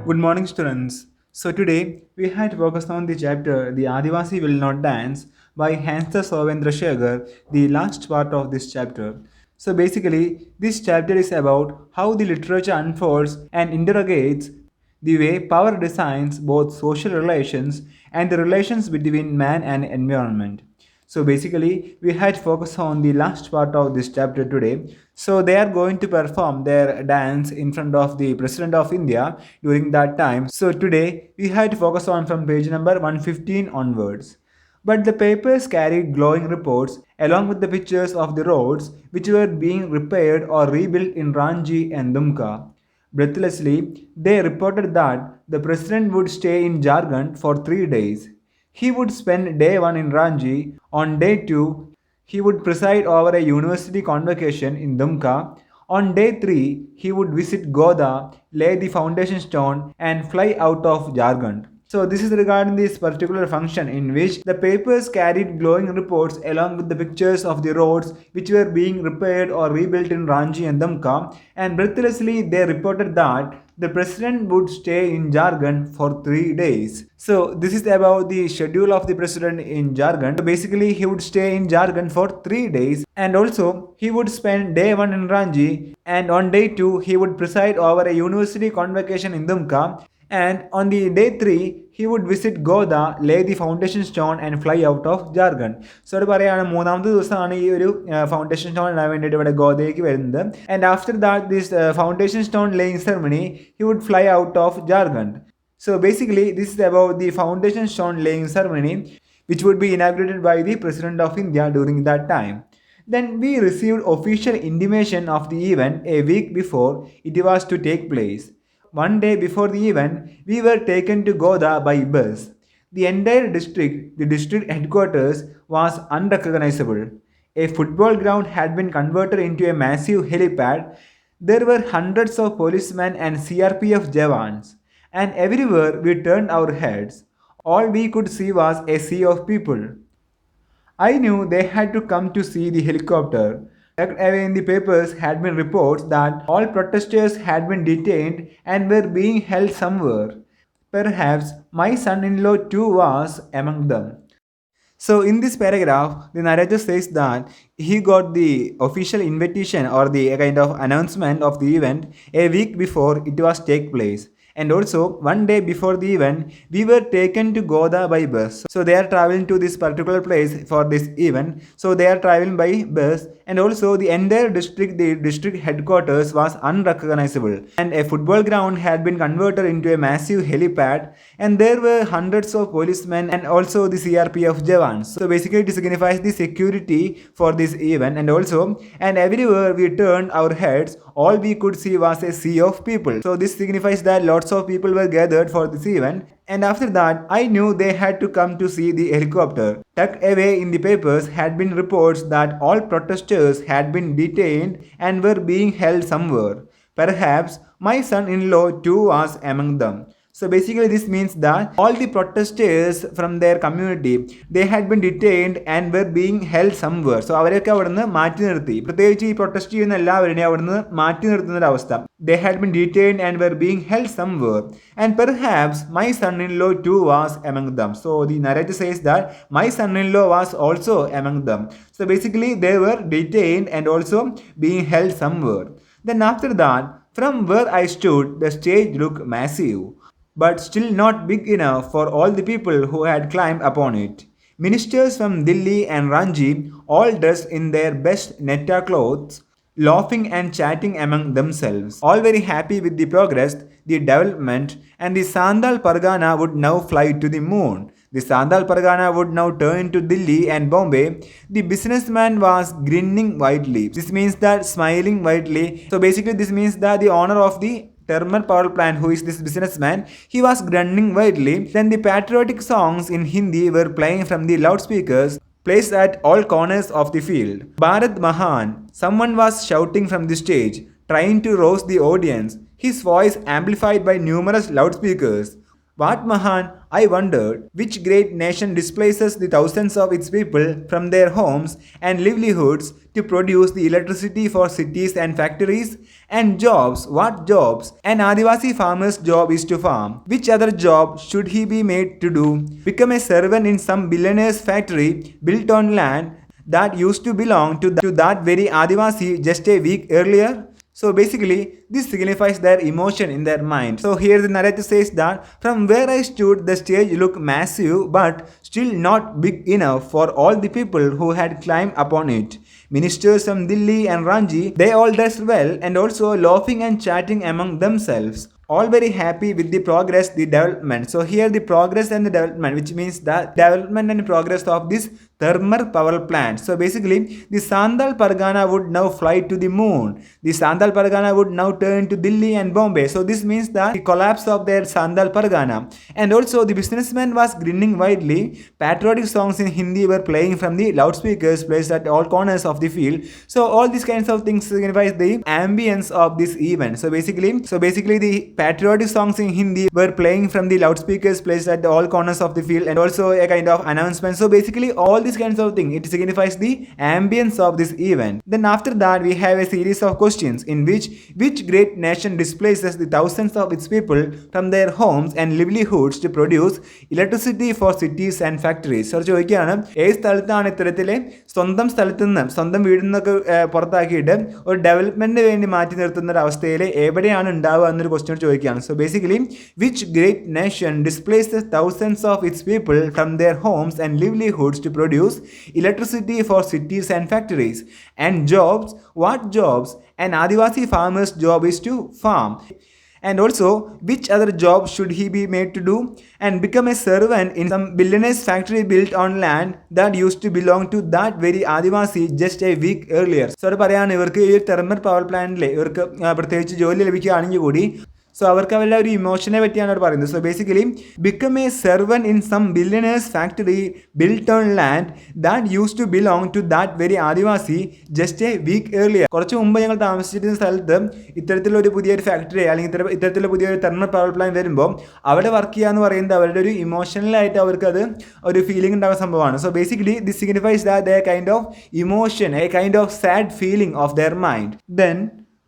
Good morning, students. So today we had focused on the chapter "The Adivasi Will Not Dance" by Hansa Sovendra Shekhar, the last part of this chapter. So basically, this chapter is about how the literature unfolds and interrogates the way power designs both social relations and the relations between man and environment. So basically, we had focused on the last part of this chapter today. So they are going to perform their dance in front of the President of India during that time. So today we had to focus on from page number 115 onwards. But the papers carried glowing reports along with the pictures of the roads which were being repaired or rebuilt in Ranchi and Dumka. Breathlessly, they reported that the president would stay in Jharkhand for 3 days. He would spend day 1 in Ranchi. On day 2, he would preside over a university convocation in Dumka. On day 3, he would visit Goda, lay the foundation stone, and fly out of Jharkhand. So, this is regarding this particular function in which the papers carried glowing reports along with the pictures of the roads which were being repaired or rebuilt in Ranchi and Damka, and breathlessly they reported that the president would stay in Jharkhand for 3 days. So, this is about the schedule of the president in Jharkhand. So, basically, he would stay in Jharkhand for 3 days, and also he would spend day 1 in Ranchi, and on day 2, he would preside over a university convocation in Dumka, and on the day 3, he would visit Goda, lay the foundation stone and fly out of Jharkhand. So അത് പറയുകയാണ് മൂന്നാമത്തെ ദിവസമാണ് ഈ ഒരു foundation stone ഇടാൻ വേണ്ടിയിട്ട് ഇവിടെ ഗോദയ്ക്ക് വരുന്നത്. And after that this foundation stone laying ceremony he would fly out of Jharkhand. So basically, this is about the foundation stone laying ceremony, which would be inaugurated by the President of India during that time. Then we received official intimation of the event a week before it was to take place. One day before the event, we were taken to Goda by bus. The entire district, the district headquarters, was unrecognizable. A football ground had been converted into a massive helipad. There were hundreds of policemen and CRPF jawans, and everywhere we turned our heads, all we could see was a sea of people. I knew they had to come to see the helicopter. Tucked away in the papers had been reports that all protesters had been detained and were being held somewhere. Perhaps my son in law too was among them. So, in this paragraph, the narrator says that he got the official invitation or the kind of announcement of the event a week before it was take place. And also, one day before the event, we were taken to Goda by bus. So, they are traveling to this particular place for this event. So, they are traveling by bus, and also the entire district, the district headquarters was unrecognizable. And a football ground had been converted into a massive helipad, and there were hundreds of policemen and also the CRPF jawans. So, basically, it signifies the security for this event, and everywhere we turned our heads, all we could see was a sea of people. So this signifies that lots of people were gathered for this event. And after that, I knew they had to come to see the helicopter. Tucked away in the papers had been reports that all protesters had been detained and were being held somewhere. Perhaps my son-in-law too was among them. So basically this means that all the protesters from their community, they had been detained and were being held somewhere. So അവരൊക്കെ അവിടുന്ന് മാറ്റി നിർത്തി, പ്രത്യേകിച്ച് ഈ protest ചെയ്യുന്ന എല്ലാവരെയും അവിടുന്ന് മാറ്റി നിർത്തുന്ന ഒരു അവസ്ഥ. They had been detained and were being held somewhere. And perhaps my son-in-law too was among them. So the narrator says that my son-in-law was also among them. So basically they were detained and also being held somewhere. Then after that, from where I stood, the stage looked massive, but still not big enough for all the people who had climbed upon it. Ministers from Delhi and Ranchi, all dressed in their best netta clothes, laughing and chatting among themselves, all very happy with the progress, the development, and the Sandal Pargana would now fly to the moon. The Sandal Pargana would now turn to Delhi and Bombay. The businessman was grinning widely. This means that smiling widely. So basically this means that the owner of the thermal power plant, who is this businessman, he was grinning widely. Then the patriotic songs in Hindi were playing from the loudspeakers placed at all corners of the field. Bharat Mahan, someone was shouting from the stage, trying to rouse the audience, his voice amplified by numerous loudspeakers. What Mahan, I wondered, which great nation displaces the thousands of its people from their homes and livelihoods to produce the electricity for cities and factories? And jobs, what jobs? An Adivasi farmer's job is to farm. Which other job should he be made to do? Become a servant in some billionaire's factory built on land that used to belong to that very Adivasi just a week earlier? So basically, this signifies their emotion in their mind. So here the narrative says that from where I stood, the stage looked massive but still not big enough for all the people who had climbed upon it. Ministers from Delhi and Ranji, they all dressed well and also laughing and chatting among themselves. All very happy with the progress, the development. So here the progress and the development, which means the development and progress of this thermal power plant. So basically, the Sandal Pargana would now fly to the moon. The Sandal Pargana would now turn to Delhi and Bombay. So this means that the collapse of their Sandal Pargana. And also the businessman was grinning widely. Patriotic songs in Hindi were playing from the loudspeakers placed at all corners of the field. So all these kinds of things signifies the ambience of this event. So basically the patriotic songs in Hindi were playing from the loudspeakers placed at all corners of the field and also a kind of announcement. So basically all these kinds of things, it signifies the ambience of this event. Then after that we have a series of questions in which great nation displaces the thousands of its people from their homes and livelihoods to produce electricity for cities and factories. So ചോദിക്കുകയാണ് ഏത് സ്ഥലത്താണ് ഇത്തരത്തിലെ സ്വന്തം സ്ഥലത്തു നിന്ന് സ്വന്തം വീടിൽ നിന്നൊക്കെ പുറത്താക്കിയിട്ട് ഒരു ഡെവലപ്മെന്റിന് വേണ്ടി മാറ്റി നിർത്തുന്ന ഒരു അവസ്ഥയിൽ എവിടെയാണ് ഉണ്ടാവുക എന്നൊരു ക്വസ്റ്റ്യൻ ചോദിക്കുകയാണ്. So basically, which great nation displaces thousands of its people from their homes and livelihoods to produce electricity for cities and factories? And jobs, what jobs? An Adivasi farmer's job is to farm. And also, which other job should he be made to do? And become a servant in some billionaire's factory built on land that used to belong to that very Adivasi just a week earlier. So അത് പറയാണ് ഇവർക്ക് ഈ thermal power പ്ലാന്റിലെ ഇവർക്ക് പ്രത്യേകിച്ച് ജോലി ലഭിക്കുകയാണെങ്കിൽ കൂടി so അവർക്ക് അവരുടെ ഒരു ഇമോഷനെ പറ്റിയാണ് അവർ പറയുന്നത്. So basically become a servant in some billionaires factory built on land that use to belong to that very Adivasi just a week earlier. കുറച്ച് മുമ്പ് ഞങ്ങൾ താമസിച്ചിരുന്ന സ്ഥലത്ത് ഇത്തരത്തിലൊരു പുതിയൊരു ഫാക്ടറി അല്ലെങ്കിൽ ഇത്തരത്തിലുള്ള പുതിയൊരു തെർമൽ പവർ പ്ലാന്റ് വരുമ്പോൾ അവിടെ വർക്ക് ചെയ്യുക എന്ന് പറയുന്നത് അവരുടെ ഒരു ഇമോഷണലായിട്ട് അവർക്ക് അത് ഒരു ഫീലിംഗ് ഉണ്ടാകുന്ന സംഭവമാണ്. So basically this signifies that A kind of emotion, A kind of sad feeling of their mind. Then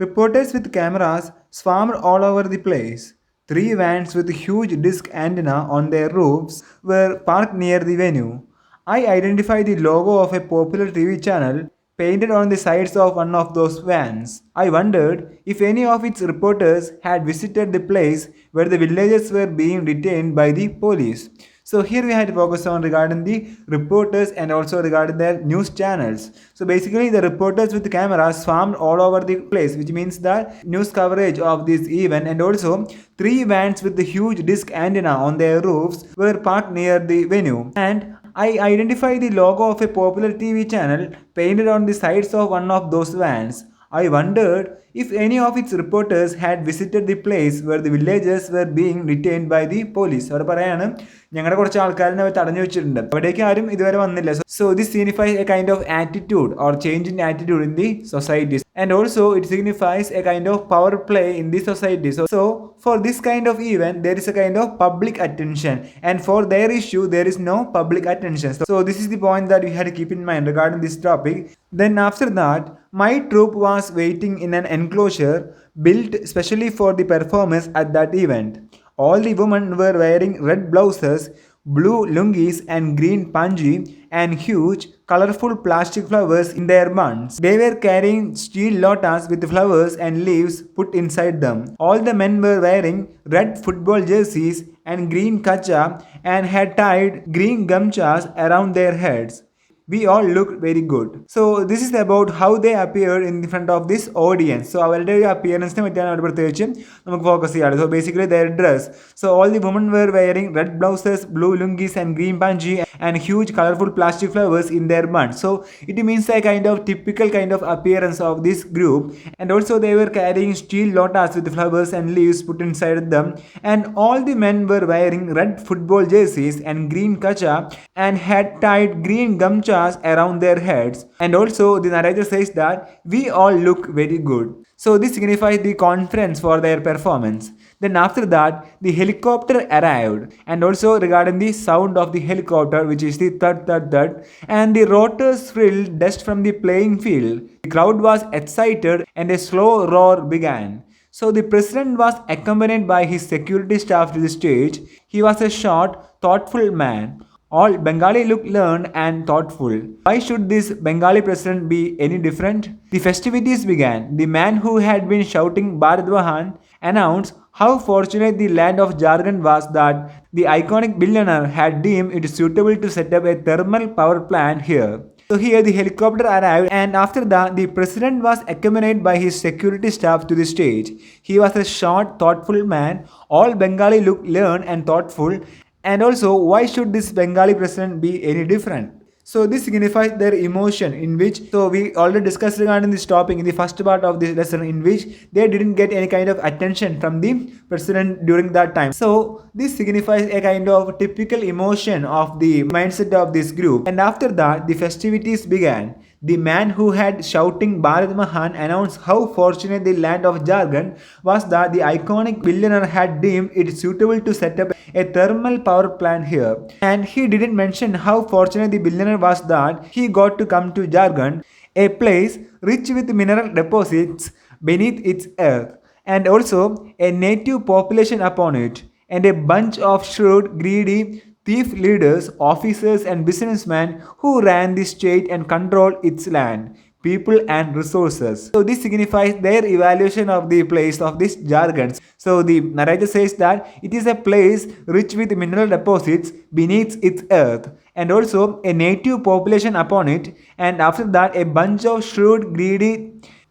reporters with cameras swarmed all over the place. 3 vans with huge disc antenna on their roofs were parked near the venue. I identified the logo of a popular TV channel painted on the sides of one of those vans. I wondered if any of its reporters had visited the place where the villagers were being detained by the police. So here we had to focus on regarding the reporters and also regarding their news channels. So basically the reporters with cameras swarmed all over the place, which means that news coverage of this event, and also 3 vans with the huge disc antenna on their roofs were parked near the venue. And I identified the logo of a popular TV channel painted on the sides of one of those vans. I wondered if any of its reporters had visited the place where the villagers were being detained by the police. അവർ പറയാണ് ഞങ്ങളുടെ കുറച്ച് ആൾക്കാരിനെ അവർ തടഞ്ഞു വെച്ചിട്ടുണ്ട്, അവിടേക്ക് ആരും ഇതുവരെ വന്നില്ല. So this signifies a kind of attitude or change in attitude in the society, and also it signifies a kind of power play in the society. So for this kind of event there is a kind of public attention, and for their issue there is no public attention. So this is the point that we had to keep in mind regarding this topic. Then after that, my troop was waiting in an enclosure built specially for the performance at that event. All the women were wearing red blouses, blue lungis and green panji and huge colorful plastic flowers in their buns. They were carrying steel lotas with flowers and leaves put inside them. All the men were wearing red football jerseys and green kacha and had tied green gamchas around their heads. We all looked very good. So this is about how they appeared in front of this audience. So അവരുടെ ഒരു അപ്പിയറൻസിനെ പറ്റിയാണ് അവർ പ്രത്യേകിച്ച് നമുക്ക് focus ചെയ്യാറ്. So basically their dress. So all the women were wearing red blouses, blue lungis and green panji and huge colorful plastic flowers in their buns. So it means a kind of typical kind of appearance of this group. And also they were carrying steel lotas with flowers and leaves put inside them. And all the men were wearing red football jerseys and green kacha and had tied green gamcha stars around their heads, and also the narrator says that we all look very good. So this signifies the confidence for their performance. Then after that, the helicopter arrived, and also regarding the sound of the helicopter, which is the thud thud thud, and the rotors thrilled dust from the playing field. The crowd was excited, and a slow roar began. So the president was accompanied by his security staff to the stage. He was a short, thoughtful man. All Bengali look learned and thoughtful. Why should this Bengali president be any different? The festivities began. The man who had been shouting Bharatvahan announced how fortunate the land of Jharkhand was that the iconic billionaire had deemed it suitable to set up a thermal power plant here. So here the helicopter arrived, and after that the president was accompanied by his security staff to the stage. He was a short, thoughtful man. All Bengali looked learned and thoughtful. And also, why should this Bengali president be any different? So this signifies their emotion, in which, so we already discussed regarding this topic in the first part of this lesson, in which they didn't get any kind of attention from the president during that time. So this signifies a kind of typical emotion of the mindset of this group. And after that the festivities began. The man who had shouting Bharat Mahan announced how fortunate the land of Jharkhand was that the iconic billionaire had deemed it suitable to set up a thermal power plant here. And he didn't mention how fortunate the billionaire was that he got to come to Jharkhand, a place rich with mineral deposits beneath its earth, and also a native population upon it, and a bunch of shrewd, greedy, thief leaders, officers, and businessmen who ran the state and controlled its land, people, and resources. So this signifies their evaluation of the place of this Jharkhand. So the narrator says that it is a place rich with mineral deposits beneath its earth, and also a native population upon it, and after that a bunch of shrewd, greedy,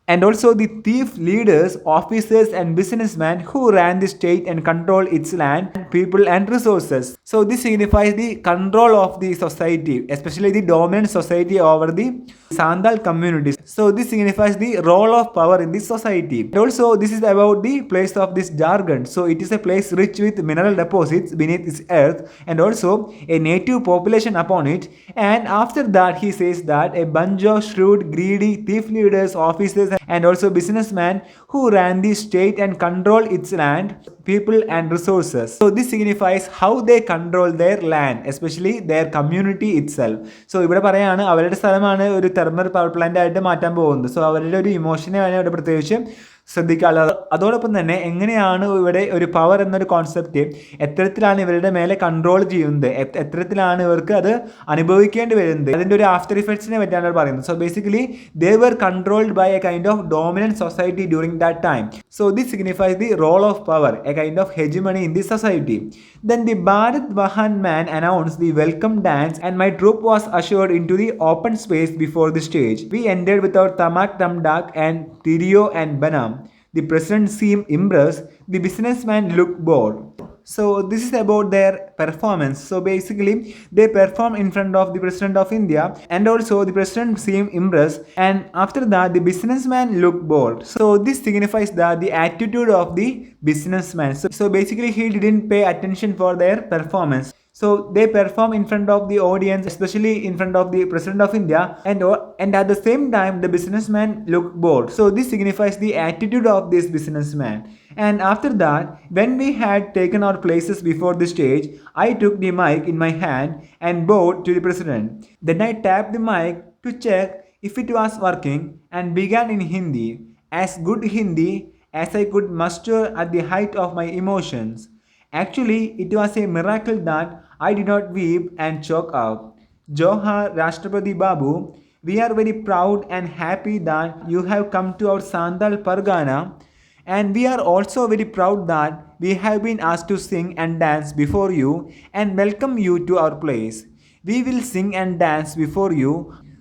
and also the thief leaders, officers, and businessmen who ran the state and controlled its land, people, and resources. So this signifies the control of the society, especially the dominant society over the Sandal communities. So this signifies the role of power in this society. And also this is about the place of this Jharkhand. So it is a place rich with mineral deposits beneath its earth, and also a native population upon it. And after that he says that a bunch of shrewd, greedy, thief leaders, officers, and also businessmen who ran the state and control its land, people, and resources. So this signifies how they control their land, especially their community itself. So ഇവിടെ പറയാണ് അവരുടെ സ്ഥലമാണ് ഒരു thermal power plant ആയിട്ട് മാറ്റാൻ പോകുന്നത്. So അവരുടെ ഒരു ഇമോഷനെയാണ് ഇവിടെ പ്രത്യേകിച്ച് ശ്രദ്ധിക്കാനുള്ളത്. അതോടൊപ്പം തന്നെ എങ്ങനെയാണ് ഇവിടെ ഒരു പവർ എന്നൊരു കോൺസെപ്റ്റ് എത്തരത്തിലാണ് ഇവരുടെ മേലെ കൺട്രോൾ ചെയ്യുന്നത്, എത്തരത്തിലാണ് ഇവർക്ക് അത് അനുഭവിക്കേണ്ടി വരുന്നത്, അതിൻ്റെ ഒരു ആഫ്റ്റർ ഇഫക്ട്സിനെ പറ്റിയാണ് പറയുന്നത്. So basically they were controlled by a kind of dominant society during that time. So this signifies the role of power, a kind of hegemony in the society. Then the Bharat Vahan man announced the welcome dance, and my troop was ushered into the open space before the stage. We entered with our tamak tamdak and tirio and banam. The president seemed impressed. The businessman looked bored. So this is about their performance. So basically they perform in front of the president of India, and also the president seemed impressed, and after that the businessman looked bored. So this signifies that the attitude of the businessman. So basically he didn't pay attention for their performance. So they perform in front of the audience, especially in front of the president of India, and at the same time the businessman looked bored. So this signifies the attitude of this businessman. And after that, when we had taken our places before the stage, I took the mic in my hand and bowed to the president. Then I tapped the mic to check if it was working and began in Hindi, as good Hindi as I could muster at the height of my emotions. Actually, it was a miracle that I did not weep and choke up. Johar Rashtrapati Babu, we are very proud and happy that you have come to our Sandal Pargana, and we are also very proud that we have been asked to sing and dance before you and welcome you to our place. We will sing and dance before you,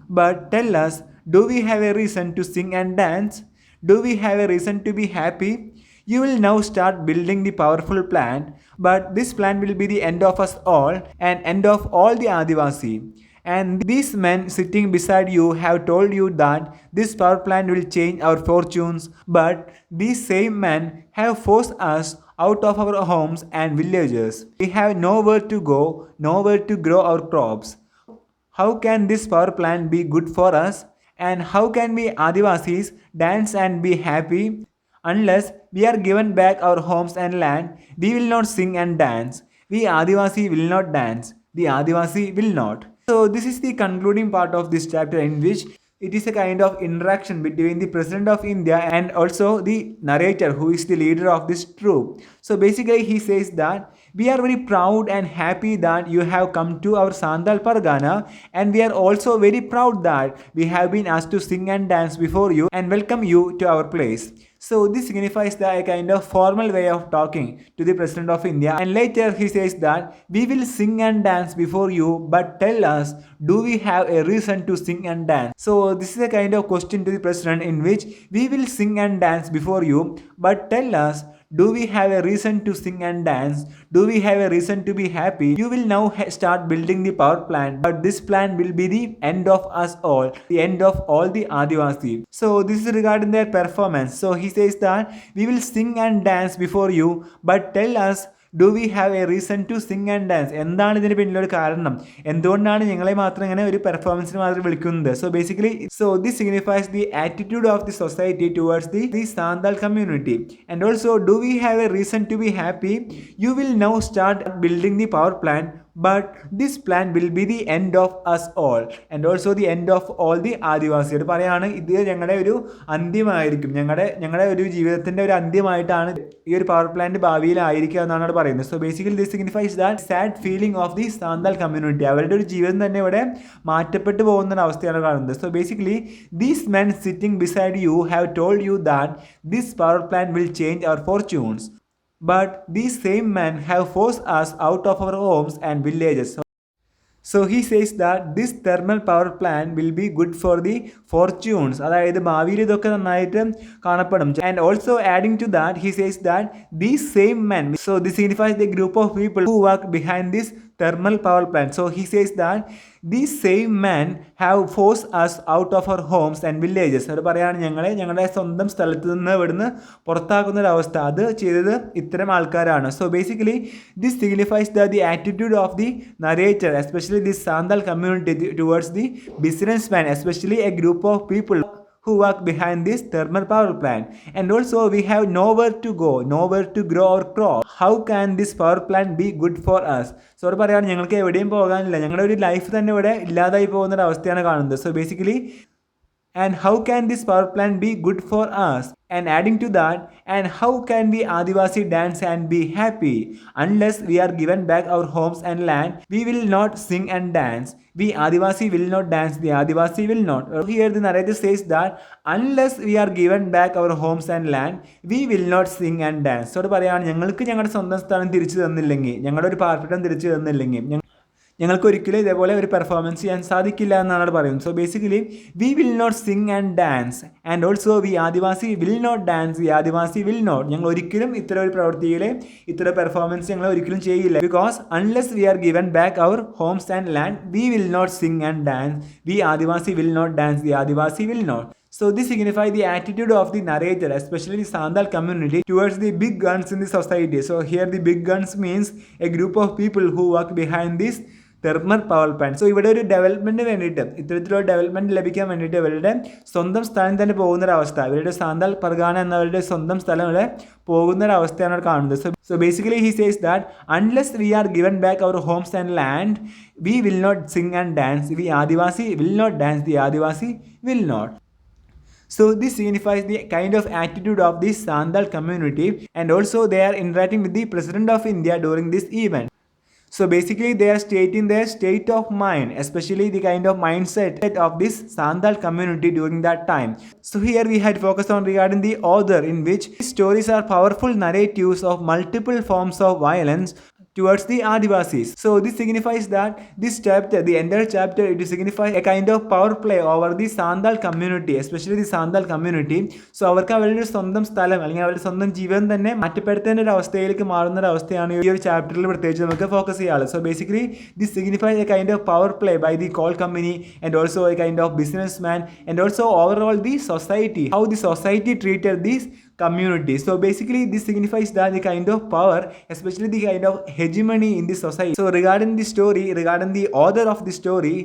but tell us, do we have a reason to sing and dance? Do we have a reason to be happy? You will now start building the powerful plant, but this plant will be the end of us all and end of all the Adivasi. And these men sitting beside you have told you that this power plant will change our fortunes, but these same men have forced us out of our homes and villages. We have nowhere to go, nowhere to grow our crops. How can this power plant be good for us? And how can we Adivasis dance and be happy? Unless we are given back our homes and land, we will not sing and dance. We Adivasi will not dance. The Adivasi will not. So this is the concluding part of this chapter, in which it is a kind of interaction between the President of India and also the narrator, who is the leader of this troop. So basically he says that we are very proud and happy that you have come to our Sandal Pargana, and we are also very proud that we have been asked to sing and dance before you and welcome you to our place. So this signifies a kind of formal way of talking to the President of India. And later he says that we will sing and dance before you, but tell us, do we have a reason to sing and dance? So this is a kind of question to the President, in which we will sing and dance before you, but tell us, do we have a reason to sing and dance? Do we have a reason to be happy? You will now start building the power plant, but this plant will be the end of us all, the end of all the Adivasi. So this is regarding their performance. So he says that we will sing and dance before you, but tell us, do we have a reason to sing and dance? എന്താണ് ഇതിന് പിന്നിലൊരു കാരണം? എന്തുകൊണ്ടാണ് ഞങ്ങളെ മാത്രം ഇങ്ങനെ ഒരു പെർഫോമൻസിന് മാത്രം വിളിക്കുന്നത്? So basically this signifies the attitude of the society towards the Santhal community. And also, do we have a reason to be happy? You will now start building the power plant, but this plan will be the end of us all and also the end of all the ആദിവാസികൾ പറയാണ്. ഇത് ഞങ്ങളുടെ ഒരു അന്ത്യമായിരിക്കും, ഞങ്ങളുടെ ഒരു ജീവിതത്തിൻ്റെ ഒരു അന്ത്യമായിട്ടാണ് ഈ ഒരു പവർ പ്ലാന്റ് ഭാവിയിലായിരിക്കുക എന്നാണ് അവിടെ പറയുന്നത്. So basically this signifies that sad feeling of the Santhal community. അവരുടെ ഒരു ജീവിതം തന്നെ ഇവിടെ മാറ്റപ്പെട്ടു പോകുന്ന ഒരു അവസ്ഥയാണ് കാണുന്നത്. So basically these men sitting beside you have told you that this power plant will change our fortunes. But these same men have forced us out of our homes and villages. So he says that this thermal power plant will be good for the fortunes. അതായത് ഭാവിയിൽ ഇതൊക്കെ നന്നായിട്ട് കാണപ്പെടും. And also adding to that, he says that these same men, so this signifies the group of people who work behind this thermal power plant. So he says that these same men have forced us out of our homes and villages. അത് പറയാണ്, ഞങ്ങളുടെ സ്വന്തം സ്ഥലത്ത് നിന്ന് ഇവിടുന്ന് പുറത്താക്കുന്ന ഒരു അവസ്ഥ അത് ചെയ്തത് ഇത്തരം ആൾക്കാരാണ്. So basically this signifies the attitude of the narrator, especially this Santhal community towards the businessman, especially A group of people who work behind this thermal power plant. And also we have nowhere to go, nowhere to grow our crop. How can this power plant be good for us? So അവർ പറയാണ്, ഞങ്ങൾക്ക് എവിടെയും പോകാനില്ല, ഞങ്ങളുടെ ഒരു life തന്നെ ഇവിടെ ഇല്ലാതായി പോകുന്ന ഒരു അവസ്ഥയാണ് കാണുന്നത്. So basically, and how can this power plant be good for us? And adding to that, and how can we Adivasi dance and be happy? Unless we are given back our homes and land, we will not sing and dance. We Adivasi will not dance, the Adivasi will not. Here the narrator says that unless we are given back our homes and land, we will not sing and dance. So പറയാണ്, ഞങ്ങൾക്ക് ഞങ്ങളുടെ സ്വന്തം സ്ഥലം തിരിച്ചു തന്നില്ലെങ്കിൽ, ഞങ്ങളുടെ ഒരു പാർപ്പിടം തിരിച്ചു തന്നില്ലെങ്കിൽ ഞങ്ങൾക്ക് ഒരിക്കലും ഇതേപോലെ ഒരു പെർഫോമൻസ് ചെയ്യാൻ സാധിക്കില്ല എന്നാണ് പറയുന്നത്. So basically we will not sing and dance and also we Adivasi will not dance, we Adivasi will not, ഞങ്ങൾ ഒരിക്കലും ഇത്തരം ഒരു പ്രവൃത്തിയിൽ ഇത്തരം പെർഫോമൻസ് ഞങ്ങൾ ഒരിക്കലും ചെയ്യില്ല. Because unless we are given back our homes and land, we will not sing and dance, we Adivasi will not dance, we Adivasi will not. So this signifies the attitude of the narrator, especially the Sandal community, towards the big guns in the society. So here the big guns means a group of people who work behind this thermal power plant. So ഇവിടെ ഒരു ഡെവലപ്മെൻറ്റിന് വേണ്ടിയിട്ട്, ഇത്തരത്തിലുള്ള development ലഭിക്കാൻ വേണ്ടിയിട്ട് ഇവരുടെ സ്വന്തം സ്ഥലം തന്നെ പോകുന്നൊരവസ്ഥ, ഇവരുടെ സാന്താൾ പർഗാന എന്നവരുടെ സ്വന്തം സ്ഥലം ഇവിടെ പോകുന്നൊരവസ്ഥയാണ് അവിടെ കാണുന്നത്. So basically he says that unless we are given back our homes and land, we will not sing and dance, we Adivasi will not dance, the Adivasi will not. So this signifies the kind of attitude of this Sandal community, and also they are interacting with the President of India during this event. So basically they are stating their state of mind, especially the kind of mindset of this Sandal community during that time. So here we had focused on regarding the author, in which stories are powerful narratives of multiple forms of violence towards the Adivasis. So this signifies that this chapter, the entire chapter, it signifies a kind of power play over the Sandal community, especially the Sandal community. So അവർക്ക് അവരുടെ സ്വന്തം സ്ഥലം അല്ലെങ്കിൽ അവരുടെ സ്വന്തം ജീവൻ തന്നെ മാറ്റപ്പെടുത്തേണ്ട ഒരു അവസ്ഥയിലേക്ക് മാറുന്ന ഒരു അവസ്ഥയാണ് ഈ ഒരു ചാപ്റ്ററിൽ പ്രത്യേകിച്ച് നമുക്ക് ഫോക്കസ് ചെയ്യാറ്. So basically this signifies a kind of power play by the coal company and also a kind of business man and also overall the society, how the society treated these community. So basically this signifies that the kind of power, especially the kind of hegemony in the society. So regarding the story, regarding the author of the story,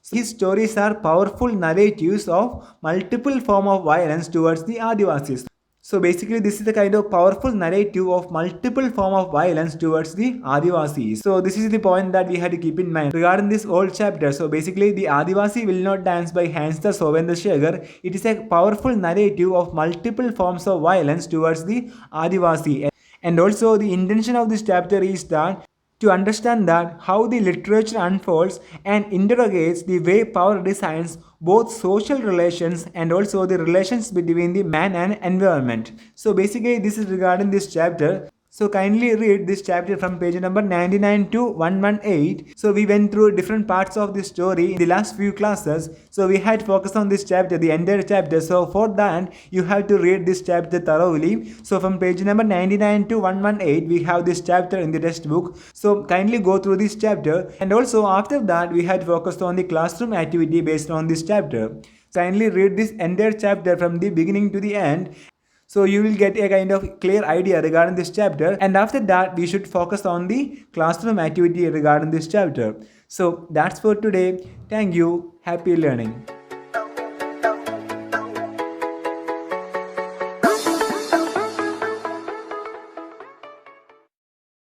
His stories are powerful narratives of multiple form of violence towards the Adivasis. So basically this is the kind of powerful narrative of multiple form of violence towards the Adivasis. So this is the point that we had to keep in mind regarding this old chapter. So basically the Adivasi Will Not Dance by Hansa Sovendra Shekhar, it is a powerful narrative of multiple forms of violence towards the Adivasi. And also the intention of this chapter is that to understand that how the literature unfolds and interrogates the way power designs both social relations and also the relations between the man and environment. So basically this is regarding this chapter. So kindly read this chapter from page number 99 to 118. So we went through different parts of the story in the last few classes. So we had focused on this chapter, the entire chapter. So for that, you have to read this chapter thoroughly. So from page number 99 to 118, we have this chapter in the textbook. So kindly go through this chapter. And also after that, we had focused on the classroom activity based on this chapter. Kindly read this entire chapter from the beginning to the end. So you will get a kind of clear idea regarding this chapter, and after that we should focus on the classroom activity regarding this chapter. So that's for today. Thank you. Happy learning.